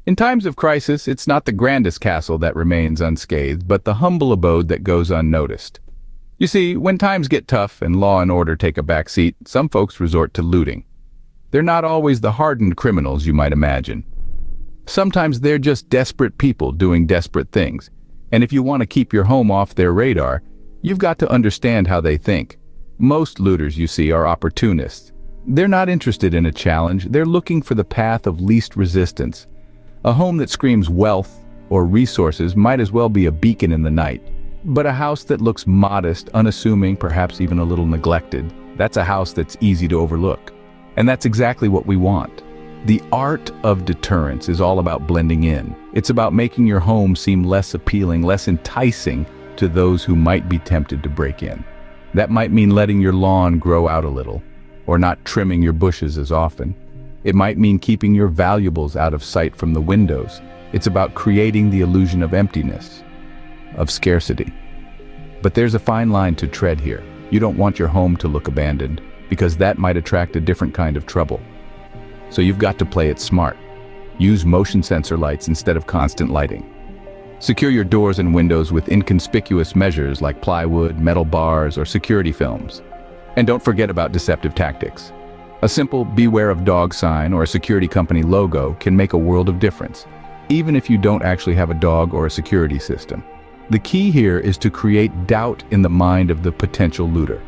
In times of crisis, it's not the grandest castle that remains unscathed, but the humble abode that goes unnoticed. You see, when times get tough and law and order take a back seat, some folks resort to looting. They're not always the hardened criminals you might imagine. Sometimes they're just desperate people doing desperate things. And if you want to keep your home off their radar, you've got to understand how they think. Most looters you see are opportunists. They're not interested in a challenge, they're looking for the path of least resistance. A home that screams wealth or resources might as well be a beacon in the night. But a house that looks modest, unassuming, perhaps even a little neglected, that's a house that's easy to overlook. And that's exactly what we want. The art of deterrence is all about blending in. It's about making your home seem less appealing, less enticing to those who might be tempted to break in. That might mean letting your lawn grow out a little, or not trimming your bushes as often. It might mean keeping your valuables out of sight from the windows. It's about creating the illusion of emptiness, of scarcity. But there's a fine line to tread here. You don't want your home to look abandoned, because that might attract a different kind of trouble. So you've got to play it smart. Use motion sensor lights instead of constant lighting. Secure your doors and windows with inconspicuous measures like plywood, metal bars, or security films. And don't forget about deceptive tactics. A simple "Beware of Dog" sign or a security company logo can make a world of difference, even if you don't actually have a dog or a security system. The key here is to create doubt in the mind of the potential looter.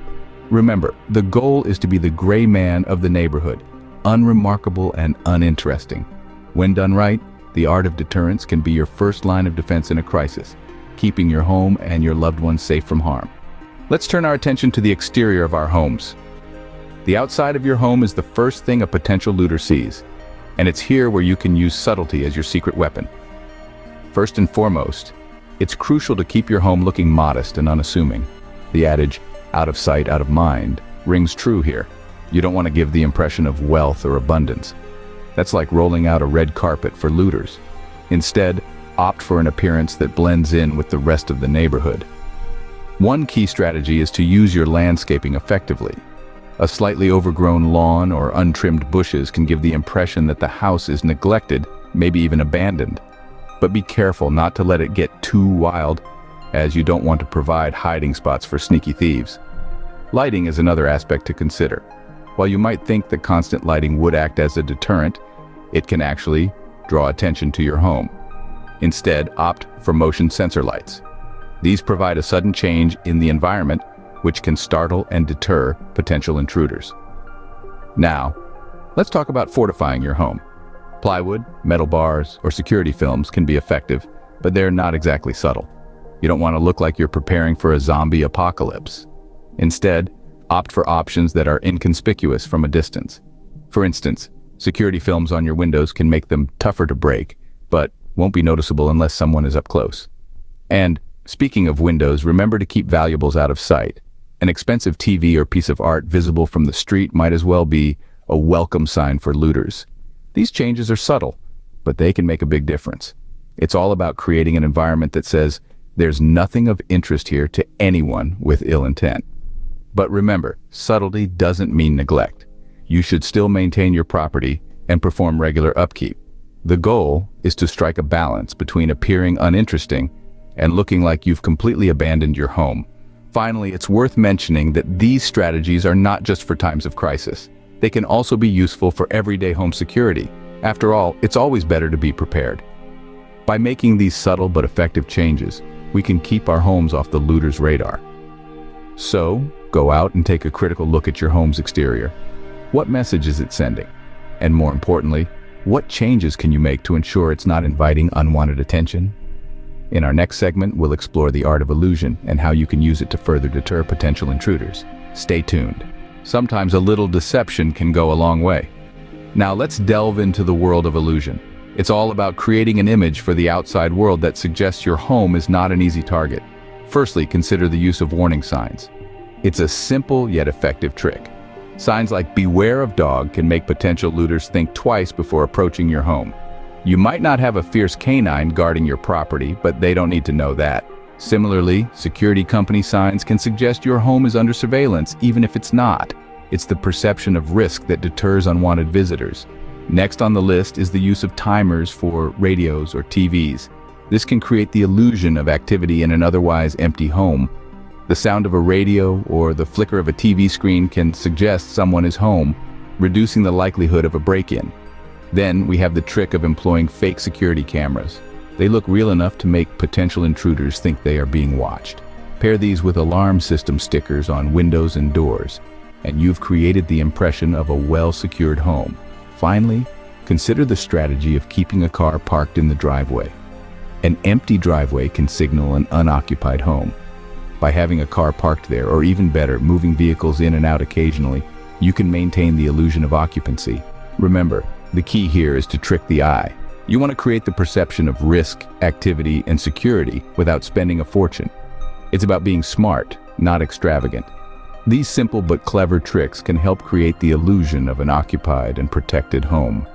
Remember, the goal is to be the gray man of the neighborhood, unremarkable and uninteresting. When done right, the art of deterrence can be your first line of defense in a crisis, keeping your home and your loved ones safe from harm. Let's turn our attention to the exterior of our homes. The outside of your home is the first thing a potential looter sees, and it's here where you can use subtlety as your secret weapon. First and foremost, it's crucial to keep your home looking modest and unassuming. The adage, "out of sight, out of mind," rings true here. You don't want to give the impression of wealth or abundance. That's like rolling out a red carpet for looters. Instead, opt for an appearance that blends in with the rest of the neighborhood. One key strategy is to use your landscaping effectively. A slightly overgrown lawn or untrimmed bushes can give the impression that the house is neglected, maybe even abandoned. But be careful not to let it get too wild, as you don't want to provide hiding spots for sneaky thieves. Lighting is another aspect to consider. While you might think that constant lighting would act as a deterrent, it can actually draw attention to your home. Instead, opt for motion sensor lights. These provide a sudden change in the environment, which can startle and deter potential intruders. Now, let's talk about fortifying your home. Plywood, metal bars, or security films can be effective, but they're not exactly subtle. You don't want to look like you're preparing for a zombie apocalypse. Instead, opt for options that are inconspicuous from a distance. For instance, security films on your windows can make them tougher to break, but won't be noticeable unless someone is up close. And speaking of windows, remember to keep valuables out of sight. An expensive TV or piece of art visible from the street might as well be a welcome sign for looters. These changes are subtle, but they can make a big difference. It's all about creating an environment that says, there's nothing of interest here to anyone with ill intent. But remember, subtlety doesn't mean neglect. You should still maintain your property and perform regular upkeep. The goal is to strike a balance between appearing uninteresting and looking like you've completely abandoned your home. Finally, it's worth mentioning that these strategies are not just for times of crisis. They can also be useful for everyday home security. After all, it's always better to be prepared. By making these subtle but effective changes, we can keep our homes off the looter's radar. So, go out and take a critical look at your home's exterior. What message is it sending? And more importantly, what changes can you make to ensure it's not inviting unwanted attention? In our next segment, we'll explore the art of illusion and how you can use it to further deter potential intruders. Stay tuned. Sometimes a little deception can go a long way. Now let's delve into the world of illusion. It's all about creating an image for the outside world that suggests your home is not an easy target. Firstly, consider the use of warning signs. It's a simple yet effective trick. Signs like "Beware of Dog" can make potential looters think twice before approaching your home. You might not have a fierce canine guarding your property, but they don't need to know that. Similarly, security company signs can suggest your home is under surveillance, even if it's not. It's the perception of risk that deters unwanted visitors. Next on the list is the use of timers for radios or TVs. This can create the illusion of activity in an otherwise empty home. The sound of a radio or the flicker of a TV screen can suggest someone is home, reducing the likelihood of a break-in. Then we have the trick of employing fake security cameras. They look real enough to make potential intruders think they are being watched. Pair these with alarm system stickers on windows and doors, and you've created the impression of a well-secured home. Finally, consider the strategy of keeping a car parked in the driveway. An empty driveway can signal an unoccupied home. By having a car parked there, or even better, moving vehicles in and out occasionally, you can maintain the illusion of occupancy. Remember, the key here is to trick the eye. You want to create the perception of risk, activity, and security without spending a fortune. It's about being smart, not extravagant. These simple but clever tricks can help create the illusion of an occupied and protected home.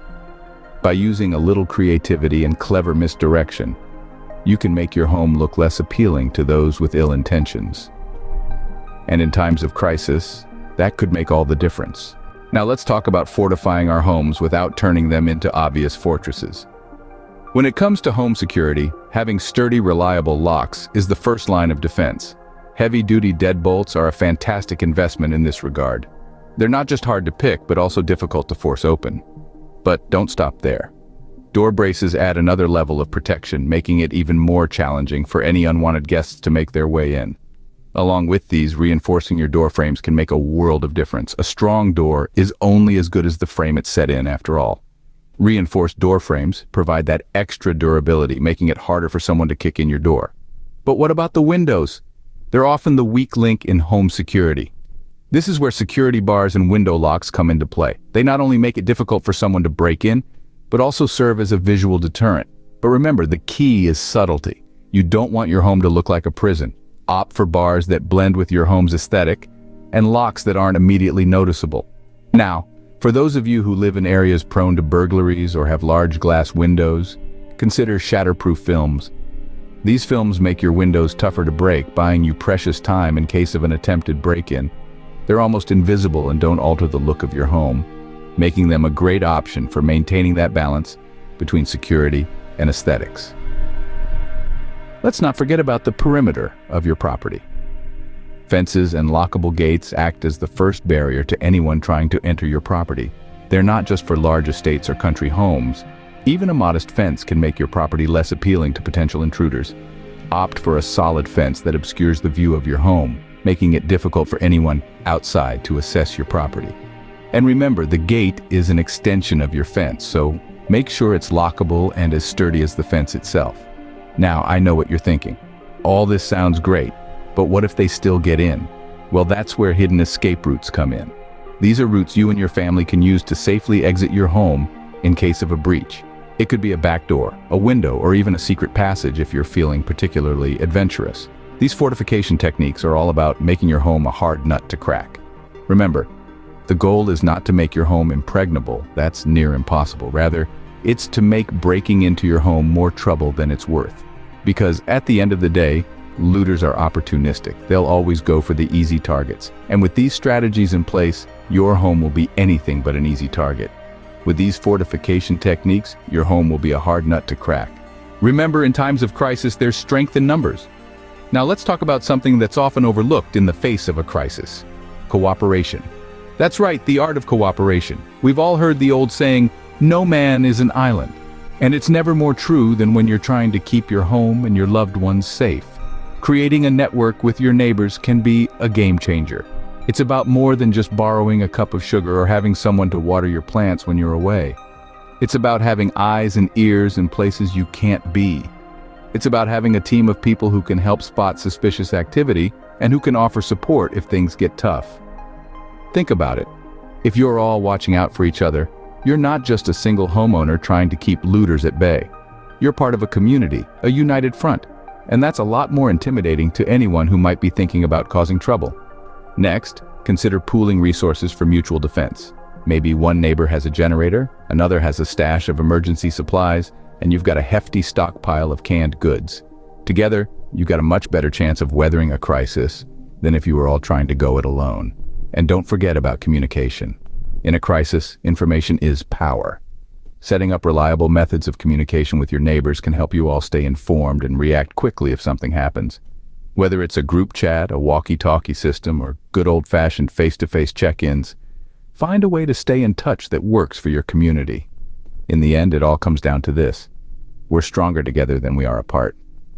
By using a little creativity and clever misdirection, you can make your home look less appealing to those with ill intentions. And in times of crisis, that could make all the difference. Now let's talk about fortifying our homes without turning them into obvious fortresses. When it comes to home security, having sturdy, reliable locks is the first line of defense. Heavy-duty deadbolts are a fantastic investment in this regard. They're not just hard to pick, but also difficult to force open. But don't stop there. Door braces add another level of protection, making it even more challenging for any unwanted guests to make their way in. Along with these, reinforcing your door frames can make a world of difference. A strong door is only as good as the frame it's set in, after all. Reinforced door frames provide that extra durability, making it harder for someone to kick in your door. But what about the windows? They're often the weak link in home security. This is where security bars and window locks come into play. They not only make it difficult for someone to break in, but also serve as a visual deterrent. But remember, the key is subtlety. You don't want your home to look like a prison. Opt for bars that blend with your home's aesthetic and locks that aren't immediately noticeable. Now, for those of you who live in areas prone to burglaries or have large glass windows, consider shatterproof films. These films make your windows tougher to break, buying you precious time in case of an attempted break-in. They're almost invisible and don't alter the look of your home, making them a great option for maintaining that balance between security and aesthetics. Let's not forget about the perimeter of your property. Fences and lockable gates act as the first barrier to anyone trying to enter your property. They're not just for large estates or country homes. Even a modest fence can make your property less appealing to potential intruders. Opt for a solid fence that obscures the view of your home, making it difficult for anyone outside to assess your property. And remember, the gate is an extension of your fence, so make sure it's lockable and as sturdy as the fence itself. Now, I know what you're thinking. All this sounds great, but what if they still get in? Well, that's where hidden escape routes come in. These are routes you and your family can use to safely exit your home in case of a breach. It could be a back door, a window, or even a secret passage if you're feeling particularly adventurous. These fortification techniques are all about making your home a hard nut to crack. Remember, the goal is not to make your home impregnable. That's near impossible. Rather, it's to make breaking into your home more trouble than it's worth. Because at the end of the day, looters are opportunistic. They'll always go for the easy targets. And with these strategies in place, your home will be anything but an easy target. With these fortification techniques, your home will be a hard nut to crack. Remember, in times of crisis, there's strength in numbers. Now let's talk about something that's often overlooked in the face of a crisis: cooperation. That's right, the art of cooperation. We've all heard the old saying, "No man is an island." And it's never more true than when you're trying to keep your home and your loved ones safe. Creating a network with your neighbors can be a game changer. It's about more than just borrowing a cup of sugar or having someone to water your plants when you're away. It's about having eyes and ears in places you can't be. It's about having a team of people who can help spot suspicious activity and who can offer support if things get tough. Think about it. If you're all watching out for each other, you're not just a single homeowner trying to keep looters at bay. You're part of a community, a united front. And that's a lot more intimidating to anyone who might be thinking about causing trouble. Next, consider pooling resources for mutual defense. Maybe one neighbor has a generator, another has a stash of emergency supplies, and you've got a hefty stockpile of canned goods. Together, you've got a much better chance of weathering a crisis than if you were all trying to go it alone. And don't forget about communication. In a crisis, information is power. Setting up reliable methods of communication with your neighbors can help you all stay informed and react quickly if something happens. Whether it's a group chat, a walkie-talkie system, or good old-fashioned face-to-face check-ins, find a way to stay in touch that works for your community. In the end, it all comes down to this. We're stronger together than we are apart.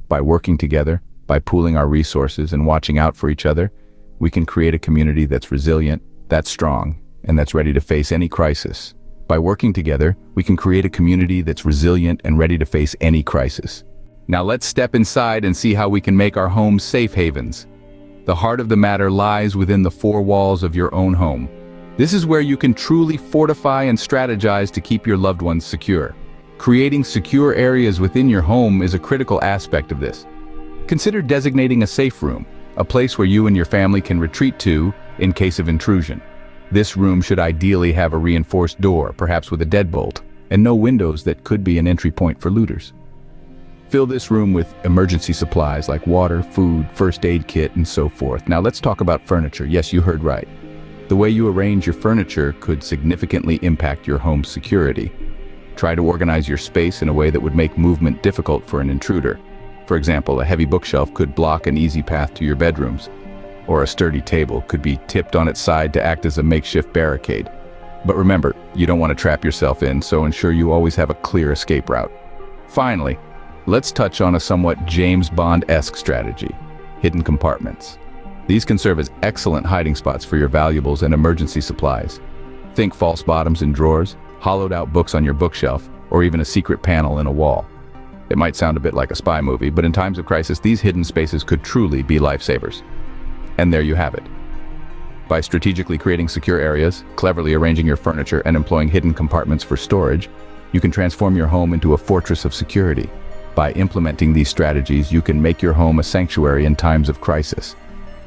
By working together, by pooling our resources and watching out for each other, we can create a community that's resilient, that's strong, and that's ready to face any crisis. By working together, we can create a community that's resilient and ready to face any crisis. Now let's step inside and see how we can make our homes safe havens. The heart of the matter lies within the four walls of your own home. This is where you can truly fortify and strategize to keep your loved ones secure. Creating secure areas within your home is a critical aspect of this. Consider designating a safe room, a place where you and your family can retreat to in case of intrusion. This room should ideally have a reinforced door, perhaps with a deadbolt, and no windows that could be an entry point for looters. Fill this room with emergency supplies like water, food, first aid kit, and so forth. Now let's talk about furniture. Yes, you heard right. The way you arrange your furniture could significantly impact your home's security. Try to organize your space in a way that would make movement difficult for an intruder. For example, a heavy bookshelf could block an easy path to your bedrooms, or a sturdy table could be tipped on its side to act as a makeshift barricade. But remember, you don't want to trap yourself in, so ensure you always have a clear escape route. Finally, let's touch on a somewhat James Bond-esque strategy: hidden compartments. These can serve as excellent hiding spots for your valuables and emergency supplies. Think false bottoms in drawers, hollowed-out books on your bookshelf, or even a secret panel in a wall. It might sound a bit like a spy movie, but in times of crisis, these hidden spaces could truly be lifesavers. And there you have it. By strategically creating secure areas, cleverly arranging your furniture, and employing hidden compartments for storage, you can transform your home into a fortress of security. By implementing these strategies, you can make your home a sanctuary in times of crisis.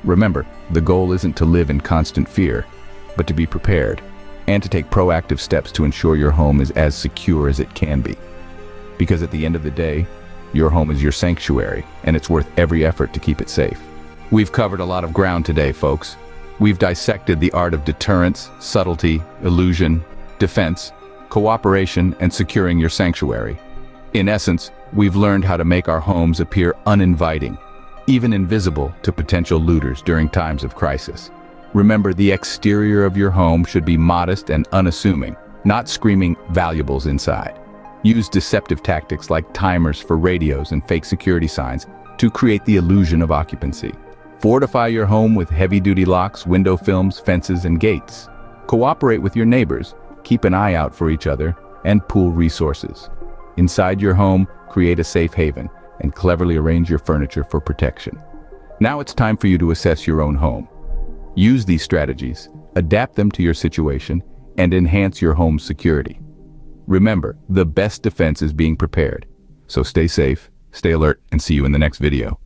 Remember, the goal isn't to live in constant fear, but to be prepared, and to take proactive steps to ensure your home is as secure as it can be. Because at the end of the day, your home is your sanctuary, and it's worth every effort to keep it safe. We've covered a lot of ground today, folks. We've dissected the art of deterrence, subtlety, illusion, defense, cooperation, and securing your sanctuary. In essence, we've learned how to make our homes appear uninviting, even invisible to potential looters during times of crisis. Remember, the exterior of your home should be modest and unassuming, not screaming valuables inside. Use deceptive tactics like timers for radios and fake security signs to create the illusion of occupancy. Fortify your home with heavy-duty locks, window films, fences, and gates. Cooperate with your neighbors, keep an eye out for each other, and pool resources. Inside your home, create a safe haven and cleverly arrange your furniture for protection. Now it's time for you to assess your own home. Use these strategies, adapt them to your situation, and enhance your home's security. Remember, the best defense is being prepared. So stay safe, stay alert, and see you in the next video.